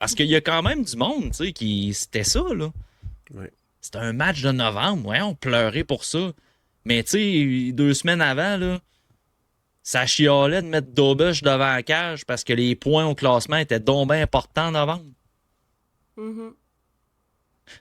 Parce qu'il y a quand même du monde, tu sais, qui. C'était ça, là. Ouais. C'était un match de novembre, ouais, on pleurait pour ça. Mais tu sais, 2 semaines avant, là, ça chialait de mettre Dobush devant la cage parce que les points au classement étaient donc bien importants en novembre. Mhm.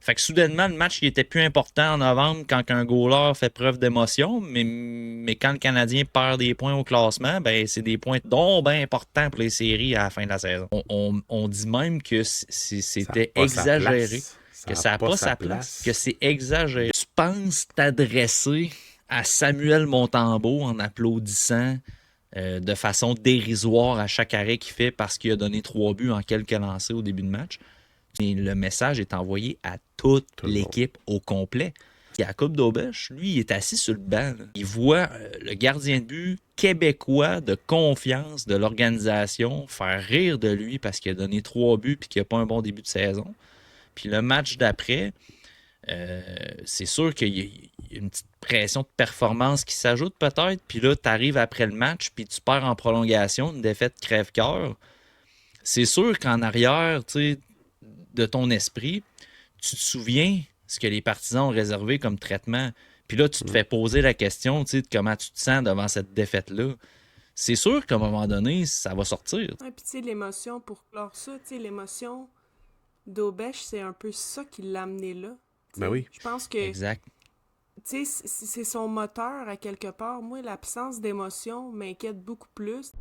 Fait que soudainement, le match il était plus important en novembre quand un goaler fait preuve d'émotion, mais quand le Canadien perd des points au classement, ben c'est des points donc bien importants pour les séries à la fin de la saison. On dit même que Ça n'a c'était pas sa exagéré, place. Ça que n'a ça n'a pas pas sa sa place, que place. c'est exagéré. Tu penses t'adresser à Samuel Montembeault en applaudissant de façon dérisoire à chaque arrêt qu'il fait parce qu'il a donné 3 buts en quelques lancers au début de match. Et le message est envoyé à toute Tout le monde. l'équipe au complet. Jacob Daubeche, lui, il est assis sur le banc. Là. Il voit le gardien de but québécois de confiance de l'organisation faire rire de lui parce qu'il a donné 3 buts et qu'il n'a pas un bon début de saison. Puis le match d'après, c'est sûr qu'il y a une petite pression de performance qui s'ajoute peut-être. Puis là, tu arrives après le match puis tu perds en prolongation, une défaite crève-cœur. C'est sûr qu'en arrière, tu sais, de ton esprit, tu te souviens ce que les partisans ont réservé comme traitement. Puis là, tu te Mm. fais poser la question, tu sais, de comment tu te sens devant cette défaite-là. C'est sûr qu'à un moment donné, ça va sortir. Ouais, puis tu sais, l'émotion, pour clore ça, tu sais, l'émotion d'Aubeche, c'est un peu ça qui l'a amené là. Tu Ben sais, oui. je pense que, tu Exact. sais, c'est son moteur à quelque part. Moi, l'absence d'émotion m'inquiète beaucoup plus.